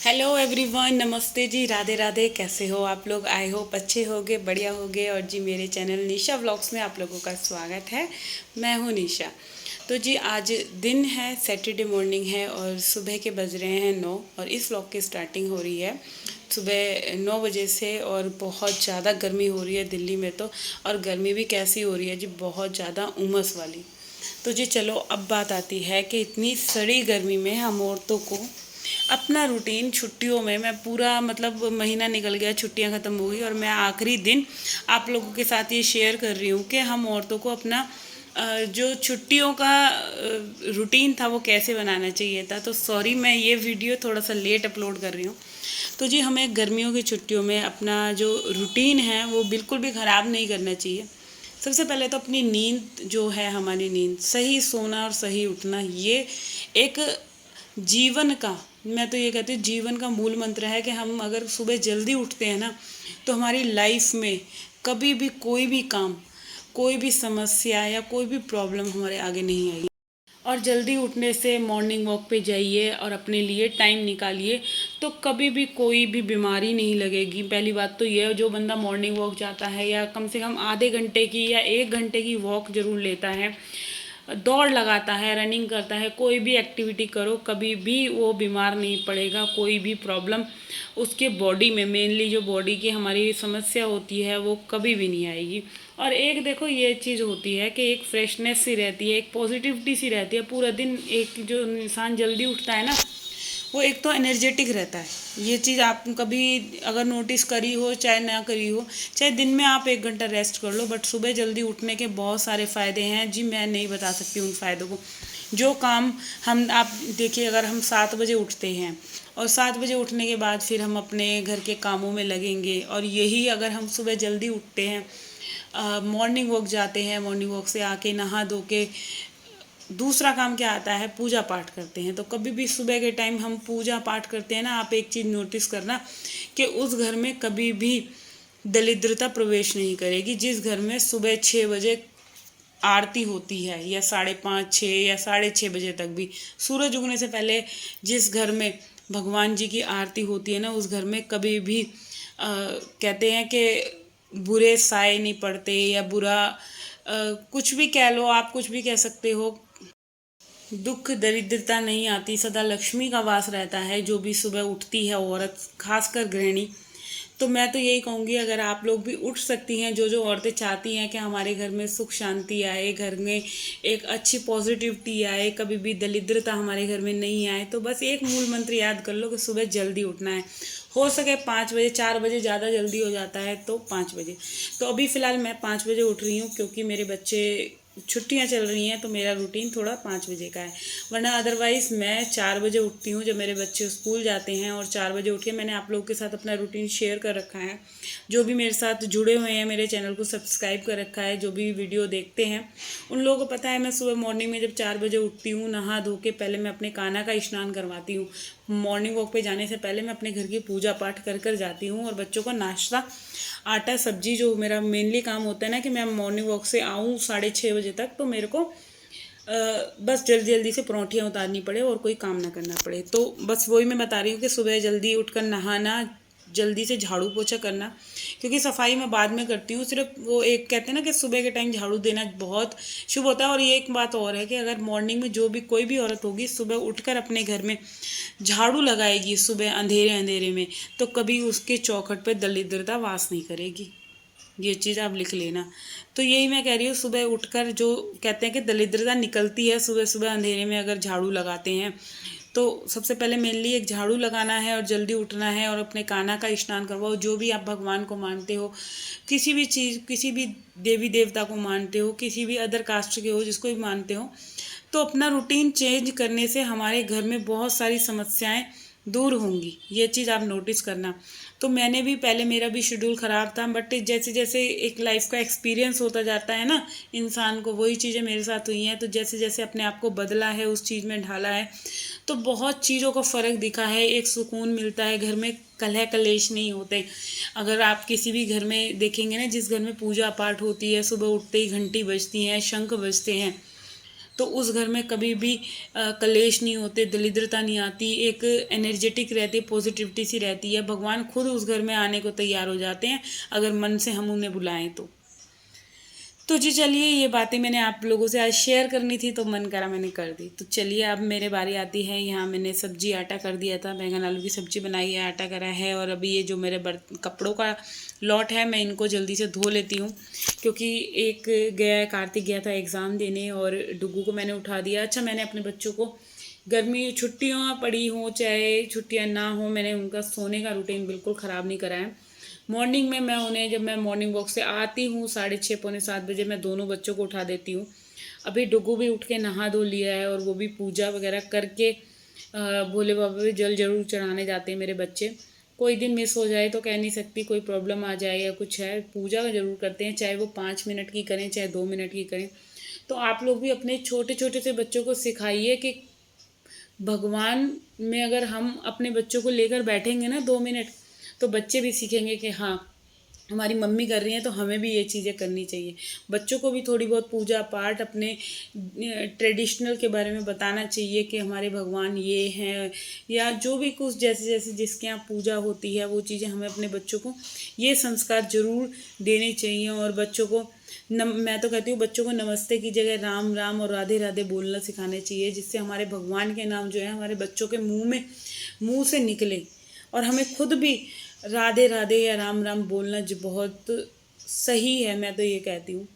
Hello everyone, नमस्ते जी, राधे राधे। कैसे हो आप लोग? आई होप अच्छे होगे, बढ़िया होगे। और जी मेरे चैनल निशा व्लॉग्स में आप लोगों का स्वागत है। मैं हूँ निशा। तो जी आज दिन है, सैटरडे मॉर्निंग है और सुबह के बज रहे हैं 9 और इस व्लॉग की स्टार्टिंग हो रही है सुबह 9 बजे से। और बहुत ज़्यादा गर्मी हो रही है दिल्ली में तो। और गर्मी भी कैसी हो रही है जी, बहुत ज़्यादा उमस वाली। तो जी चलो, अब बात आती है कि इतनी सड़ी गर्मी में हम औरतों को अपना रूटीन छुट्टियों में, मैं पूरा मतलब महीना निकल गया, छुट्टियां ख़त्म हो गई और मैं आखिरी दिन आप लोगों के साथ ये शेयर कर रही हूँ कि हम औरतों को अपना जो छुट्टियों का रूटीन था वो कैसे बनाना चाहिए था। तो सॉरी, मैं ये वीडियो थोड़ा सा लेट अपलोड कर रही हूँ। तो जी हमें गर्मियों की छुट्टियों में अपना जो रूटीन है वो बिल्कुल भी ख़राब नहीं करना चाहिए। सबसे पहले तो अपनी नींद जो है, हमारी नींद, सही सोना और सही उठना, ये एक जीवन का, मैं तो ये कहती हूँ जीवन का मूल मंत्र है कि हम अगर सुबह जल्दी उठते हैं ना तो हमारी लाइफ में कभी भी कोई भी काम, कोई भी समस्या या कोई भी प्रॉब्लम हमारे आगे नहीं आएगी। और जल्दी उठने से मॉर्निंग वॉक पे जाइए और अपने लिए टाइम निकालिए, तो कभी भी कोई भी बीमारी नहीं लगेगी। पहली बात तो ये है, जो बंदा मॉर्निंग वॉक जाता है या कम से कम आधे घंटे की या 1 घंटे की वॉक ज़रूर लेता है, दौड़ लगाता है, रनिंग करता है, कोई भी एक्टिविटी करो, कभी भी वो बीमार नहीं पड़ेगा। कोई भी प्रॉब्लम उसके बॉडी में, मेनली जो बॉडी की हमारी समस्या होती है, वो कभी भी नहीं आएगी। और एक देखो ये चीज़ होती है कि एक फ्रेशनेस सी रहती है, एक पॉजिटिविटी सी रहती है पूरा दिन। एक जो इंसान जल्दी उठता है ना, वो एक तो एनर्जेटिक रहता है। ये चीज़ आप कभी अगर नोटिस करी हो चाहे ना करी हो, चाहे दिन में आप 1 घंटा रेस्ट कर लो, बट सुबह जल्दी उठने के बहुत सारे फ़ायदे हैं जी, मैं नहीं बता सकती उन फ़ायदों को। जो काम हम, आप देखिए, अगर हम 7 बजे उठते हैं और 7 बजे उठने के बाद फिर हम अपने घर के कामों में लगेंगे, और यही अगर हम सुबह जल्दी उठते हैं, मॉर्निंग वॉक जाते हैं, मॉर्निंग वॉक से आके नहा धो के दूसरा काम क्या आता है, पूजा पाठ करते हैं। तो कभी भी सुबह के टाइम हम पूजा पाठ करते हैं ना, आप एक चीज़ नोटिस करना कि उस घर में कभी भी दरिद्रता प्रवेश नहीं करेगी। जिस घर में सुबह 6 बजे आरती होती है, या 5:30, 6 या 6:30 बजे तक भी, सूरज उगने से पहले जिस घर में भगवान जी की आरती होती है ना, उस घर में कभी भी कहते हैं कि बुरे साए नहीं पड़ते, या बुरा कुछ भी कह लो, आप कुछ भी कह सकते हो, दुख दरिद्रता नहीं आती, सदा लक्ष्मी का वास रहता है जो भी सुबह उठती है औरत, खासकर गृहिणी। तो मैं तो यही कहूँगी, अगर आप लोग भी उठ सकती हैं, जो जो औरतें चाहती हैं कि हमारे घर में सुख शांति आए, घर में एक अच्छी पॉजिटिविटी आए, कभी भी दरिद्रता हमारे घर में नहीं आए, तो बस एक मूल मंत्र याद कर लो कि सुबह जल्दी उठना है। हो सके 5 बजे, 4 बजे ज़्यादा जल्दी हो जाता है तो 5 बजे। तो अभी फ़िलहाल मैं 5 बजे उठ रही हूँ, क्योंकि मेरे बच्चे, छुट्टियां चल रही हैं, तो मेरा रूटीन थोड़ा 5 बजे का है। वरना अदरवाइज़ मैं 4 बजे उठती हूँ जब मेरे बच्चे स्कूल जाते हैं। और 4 बजे उठ के मैंने आप लोगों के साथ अपना रूटीन शेयर कर रखा है। जो भी मेरे साथ जुड़े हुए हैं, मेरे चैनल को सब्सक्राइब कर रखा है, जो भी वीडियो देखते हैं, उन लोगों को पता है मैं सुबह मॉर्निंग में जब 4 बजे उठती हूँ, नहा धो के पहले मैं अपने कान्हा का स्नान करवाती हूँ। मॉर्निंग वॉक पे जाने से पहले मैं अपने घर की पूजा पाठ कर कर जाती हूँ, और बच्चों को नाश्ता, आटा सब्जी, जो मेरा मेनली काम होता है ना कि मैं मॉर्निंग वॉक से आऊँ 6:30 बजे तक, तो मेरे को बस जल्दी जल्दी से परौंठियाँ उतारनी पड़े और कोई काम ना करना पड़े। तो बस वही मैं बता रही हूँ कि सुबह जल्दी उठकर नहाना, जल्दी से झाड़ू पोछा करना, क्योंकि सफाई मैं बाद में करती हूँ। सिर्फ वो एक कहते हैं ना कि सुबह के टाइम झाड़ू देना बहुत शुभ होता है। और ये एक बात और है कि अगर मॉर्निंग में जो भी कोई भी औरत होगी, सुबह उठकर अपने घर में झाड़ू लगाएगी सुबह अंधेरे अंधेरे में, तो कभी उसके चौखट पर दरिद्रता वास नहीं करेगी। ये चीज़ आप लिख लेना। तो यही मैं कह रही हूँ, सुबह उठकर जो कहते हैं कि दरिद्रता निकलती है सुबह सुबह अंधेरे में अगर झाड़ू लगाते हैं। तो सबसे पहले मेनली एक झाड़ू लगाना है और जल्दी उठना है, और अपने कान्हा का स्नान करवाओ। जो भी आप भगवान को मानते हो, किसी भी चीज़, किसी भी देवी देवता को मानते हो, किसी भी अदर कास्ट के हो, जिसको भी मानते हो, तो अपना रूटीन चेंज करने से हमारे घर में बहुत सारी समस्याएं दूर होंगी। ये चीज़ आप नोटिस करना। तो मैंने भी पहले, मेरा भी शेड्यूल ख़राब था, बट जैसे जैसे एक लाइफ का एक्सपीरियंस होता जाता है ना इंसान को, वही चीज़ें मेरे साथ हुई हैं। तो जैसे जैसे अपने आप को बदला है, उस चीज़ में ढाला है, तो बहुत चीज़ों का फ़र्क दिखा है। एक सुकून मिलता है, घर में कलह कलेश नहीं होते। अगर आप किसी भी घर में देखेंगे ना, जिस घर में पूजा पाठ होती है, सुबह उठते ही घंटी बजती हैं, शंख बजते हैं, तो उस घर में कभी भी कलेश नहीं होते, दरिद्रता नहीं आती, एक एनर्जेटिक रहती, पॉजिटिविटी सी रहती है। भगवान खुद उस घर में आने को तैयार हो जाते हैं अगर मन से हम उन्हें बुलाएं तो जी चलिए, ये बातें मैंने आप लोगों से आज शेयर करनी थी तो मन करा मैंने कर दी। तो चलिए अब मेरे बारी आती है। यहाँ मैंने सब्जी आटा कर दिया था, बैंगन आलू की सब्जी बनाई है, आटा करा है। और अभी ये जो मेरे कपड़ों का लॉट है मैं इनको जल्दी से धो लेती हूँ, क्योंकि एक गया कार्तिक गया था एग्ज़ाम देने और डुग्गू को मैंने उठा दिया। अच्छा, मैंने अपने बच्चों को गर्मी छुट्टियाँ पड़ी हों चाहे छुट्टियाँ ना हों, मैंने उनका सोने का रूटीन बिल्कुल ख़राब नहीं करा है। मॉर्निंग में मैं उन्हें, जब मैं मॉर्निंग वॉक से आती हूँ 6:30 पौने 7 बजे, मैं दोनों बच्चों को उठा देती हूँ। अभी डुग्गू भी उठ के नहा धो लिया है और वो भी पूजा वगैरह करके भोले बाबा भी जल जरूर चढ़ाने जाते हैं मेरे बच्चे। कोई दिन मिस हो जाए तो कह नहीं सकती, कोई प्रॉब्लम आ जाए या कुछ है, पूजा ज़रूर करते हैं, चाहे वो 5 मिनट की करें चाहे 2 मिनट की करें। तो आप लोग भी अपने छोटे छोटे से बच्चों को सिखाइए कि भगवान में अगर हम अपने बच्चों को लेकर बैठेंगे ना 2 मिनट, तो बच्चे भी सीखेंगे कि हाँ हमारी मम्मी कर रही हैं तो हमें भी ये चीज़ें करनी चाहिए। बच्चों को भी थोड़ी बहुत पूजा पाठ अपने ट्रेडिशनल के बारे में बताना चाहिए कि हमारे भगवान ये हैं, या जो भी कुछ जैसे जैसे जिसके यहाँ पूजा होती है वो चीज़ें हमें अपने बच्चों को ये संस्कार ज़रूर देने चाहिए। और बच्चों को मैं तो कहती हूँ बच्चों को नमस्ते की जगह राम राम और राधे राधे बोलना सिखाने चाहिए, जिससे हमारे भगवान के नाम जो है हमारे बच्चों के मुंह से निकले और हमें खुद भी राधे राधे या राम राम बोलना जो बहुत सही है, मैं तो ये कहती हूँ।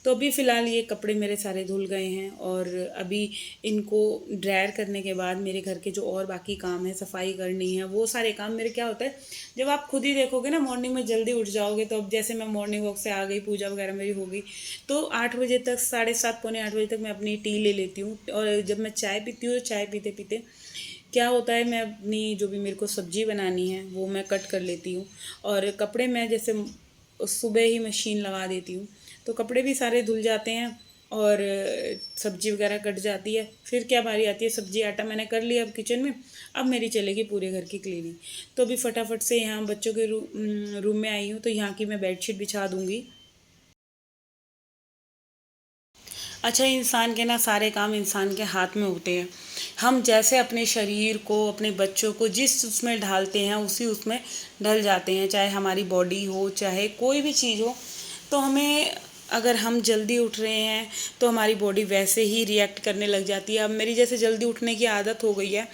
तो अभी फ़िलहाल ये कपड़े मेरे सारे धुल गए हैं और अभी इनको ड्रायर करने के बाद मेरे घर के जो और बाकी काम है, सफाई करनी है, वो सारे काम मेरे क्या होता है, जब आप खुद ही देखोगे ना मॉर्निंग में जल्दी उठ जाओगे। तो अब जैसे मैं मॉर्निंग वॉक से आ गई, पूजा वगैरह मेरी हो गई, तो 8 बजे तक, 7:30 पौने 8 बजे तक मैं अपनी टी ले लेती हूँ। और जब मैं चाय पीती हूँ तो चाय पीते पीते क्या होता है, मैं अपनी जो भी मेरे को सब्ज़ी बनानी है वो मैं कट कर लेती हूँ। और कपड़े मैं जैसे सुबह ही मशीन लगा देती हूँ तो कपड़े भी सारे धुल जाते हैं और सब्ज़ी वगैरह कट जाती है। फिर क्या बारी आती है, सब्ज़ी आटा मैंने कर लिया अब किचन में, अब मेरी चलेगी पूरे घर की क्लीनिंग। तो अभी फटाफट से यहाँ बच्चों के रूम में आई हूँ तो यहाँ की मैं बेडशीट बिछा दूँगी। अच्छा, इंसान के ना सारे काम इंसान के हाथ में होते हैं। हम जैसे अपने शरीर को, अपने बच्चों को जिस उसमें ढालते हैं उसी उसमें ढल जाते हैं, चाहे हमारी बॉडी हो चाहे कोई भी चीज़ हो। तो हमें, अगर हम जल्दी उठ रहे हैं तो हमारी बॉडी वैसे ही रिएक्ट करने लग जाती है। अब मेरी जैसे जल्दी उठने की आदत हो गई है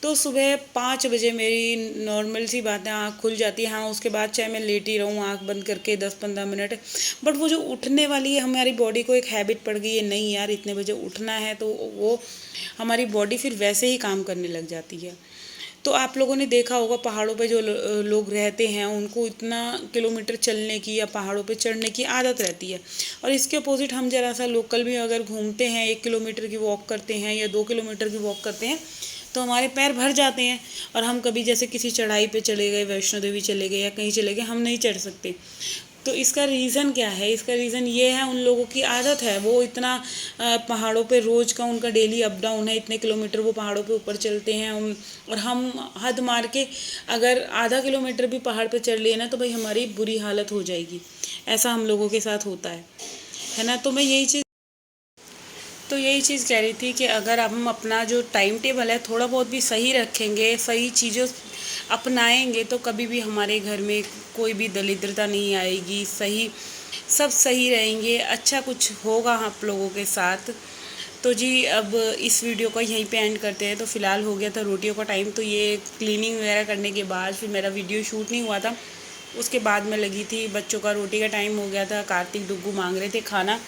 तो सुबह 5 बजे मेरी नॉर्मल सी बात है आँख खुल जाती है। हाँ, उसके बाद चाहे मैं लेटी रहूँ आँख बंद करके 10-15 मिनट, बट वो जो उठने वाली है, हमारी बॉडी को एक हैबिट पड़ गई है, नहीं यार इतने बजे उठना है, तो वो हमारी बॉडी फिर वैसे ही काम करने लग जाती है। तो आप लोगों ने देखा होगा पहाड़ों पे जो लोग रहते हैं उनको इतना किलोमीटर चलने की या पहाड़ों पे चढ़ने की आदत रहती है। और इसके अपोजिट हम जरा सा लोकल भी अगर घूमते हैं, 1 किलोमीटर की वॉक करते हैं या 2 किलोमीटर की वॉक करते हैं, तो हमारे पैर भर जाते हैं और हम कभी जैसे किसी चढ़ाई पे चले गए, वैष्णो देवी चले गए या कहीं चले गए, हम नहीं चढ़ सकते। तो इसका रीज़न क्या है? इसका रीज़न ये है, उन लोगों की आदत है, वो इतना पहाड़ों पे रोज़ का उनका डेली अप डाउन है, इतने किलोमीटर वो पहाड़ों पे ऊपर चलते हैं। और हम हद मार के अगर आधा किलोमीटर भी पहाड़ पे चढ़ लिए ना तो भाई हमारी बुरी हालत हो जाएगी। ऐसा हम लोगों के साथ होता है ना। तो यही चीज़ कह रही थी कि अगर हम अपना जो टाइम टेबल है थोड़ा बहुत भी सही रखेंगे, सही चीज़ों अपनाएंगे, तो कभी भी हमारे घर में कोई भी दरिद्रता नहीं आएगी, सब सही रहेंगे, अच्छा कुछ होगा आप लोगों के साथ। तो जी अब इस वीडियो को यहीं पे एंड करते हैं। तो फ़िलहाल हो गया था रोटियों का टाइम, तो ये क्लीनिंग वगैरह करने के बाद फिर मेरा वीडियो शूट नहीं हुआ था, उसके बाद मैं लगी थी। बच्चों का रोटी का टाइम हो गया था, कार्तिक डुग्गू मांग रहे थे खाना,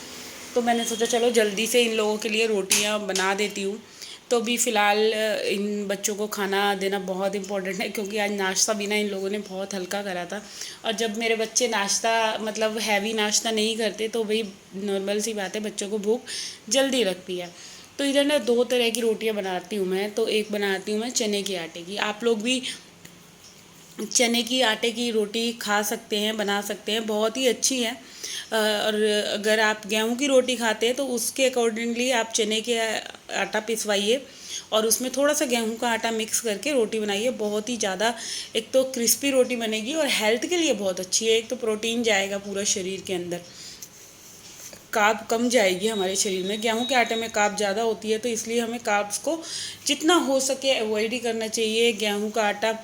तो मैंने सोचा चलो जल्दी से इन लोगों के लिए रोटियां बना देती हूँ। तो अभी फ़िलहाल इन बच्चों को खाना देना बहुत इम्पोर्टेंट है, क्योंकि आज नाश्ता भी ना इन लोगों ने बहुत हल्का करा था। और जब मेरे बच्चे नाश्ता मतलब हैवी नाश्ता नहीं करते तो भाई नॉर्मल सी बात है, बच्चों को भूख जल्दी लगती है। तो इधर ना 2 तरह की रोटियां बनाती हूँ मैं। तो एक बनाती हूँ मैं चने के आटे की। आप लोग भी चने की आटे की रोटी खा सकते हैं, बना सकते हैं, बहुत ही अच्छी है। और अगर आप गेहूं की रोटी खाते हैं तो उसके अकॉर्डिंगली आप चने के आटा पिसवाइए और उसमें थोड़ा सा गेहूं का आटा मिक्स करके रोटी बनाइए। बहुत ही ज़्यादा, एक तो क्रिस्पी रोटी बनेगी और हेल्थ के लिए बहुत अच्छी है। एक तो प्रोटीन जाएगा पूरा शरीर के अंदर, कार्ब कम जाएगी हमारे शरीर में। गेहूं के आटे में कार्ब ज़्यादा होती है, तो इसलिए हमें कार्ब्स को जितना हो सके अवॉइड ही करना चाहिए। गेहूं का आटा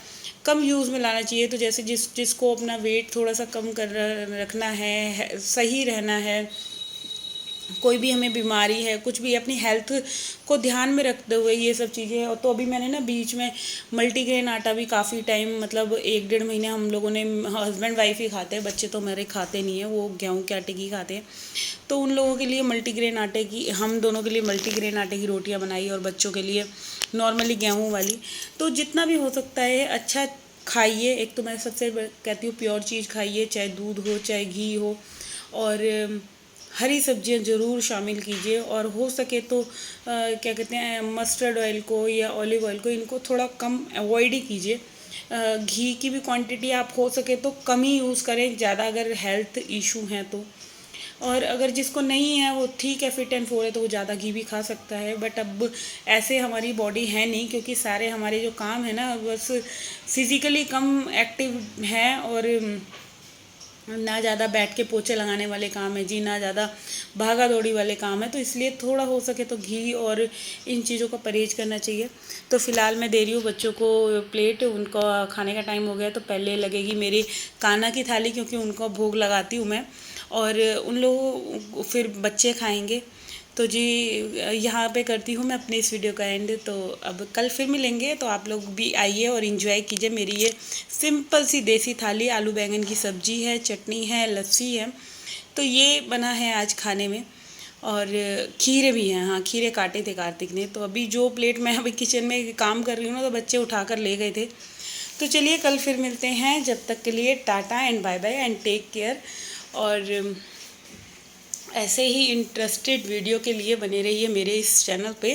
कम यूज़ में लाना चाहिए। तो जैसे जिसको अपना वेट थोड़ा सा कम कर रखना है, सही रहना है, कोई भी हमें बीमारी है, कुछ भी अपनी हेल्थ को ध्यान में रखते हुए ये सब चीज़ें। और तो अभी मैंने ना बीच में मल्टीग्रेन आटा भी काफ़ी टाइम, मतलब 1-1.5 महीने हम लोगों ने, हस्बैंड वाइफ ही खाते हैं, बच्चे तो मेरे खाते नहीं हैं, वो गेहूं के आटे की खाते हैं। तो उन लोगों के लिए मल्टीग्रेन आटे की, हम दोनों के लिए मल्टीग्रेन आटे की रोटियाँ बनाई और बच्चों के लिए नॉर्मली गेहूँ वाली। तो जितना भी हो सकता है अच्छा खाइए। एक तो मैं सबसे कहती हूँ प्योर चीज़ खाइए, चाहे दूध हो चाहे घी हो, और हरी सब्जियां ज़रूर शामिल कीजिए। और हो सके तो क्या कहते हैं, मस्टर्ड ऑयल को या ऑलिव ऑयल को, इनको थोड़ा कम अवॉइड ही कीजिए। घी की भी क्वांटिटी आप हो सके तो कम ही यूज़ करें, ज़्यादा अगर हेल्थ इशू हैं तो। और अगर जिसको नहीं है वो ठीक है, फिट एंड फोर है, तो वो ज़्यादा घी भी खा सकता है। बट अब ऐसे हमारी बॉडी है नहीं, क्योंकि सारे हमारे जो काम है ना, बस फिज़िकली कम एक्टिव हैं, और ना ज़्यादा बैठ के पोछे लगाने वाले काम है जी, ना ज़्यादा भागा दौड़ी वाले काम है। तो इसलिए थोड़ा हो सके तो घी और इन चीज़ों का परहेज करना चाहिए। तो फ़िलहाल मैं दे रही हूँ बच्चों को प्लेट, उनका खाने का टाइम हो गया, तो पहले लगेगी मेरी कान्हा की थाली, क्योंकि उनको भोग लगाती हूँ मैं, और उन लोगों फिर बच्चे खाएंगे। तो जी यहाँ पे करती हूँ मैं अपनी इस वीडियो का एंड। तो अब कल फिर मिलेंगे, तो आप लोग भी आइए और इन्जॉय कीजिए मेरी ये सिंपल सी देसी थाली। आलू बैंगन की सब्जी है, चटनी है, लस्सी है, तो ये बना है आज खाने में। और खीरे भी हैं, हाँ खीरे काटे थे कार्तिक ने। तो अभी जो प्लेट मैं अभी किचन में काम कर रही हूँ ना, तो बच्चे उठा कर ले गए थे। तो चलिए कल फिर मिलते हैं, जब तक के लिए tata and bye bye and take care. और ऐसे ही इंटरेस्टेड वीडियो के लिए बने रहिए मेरे इस चैनल पे।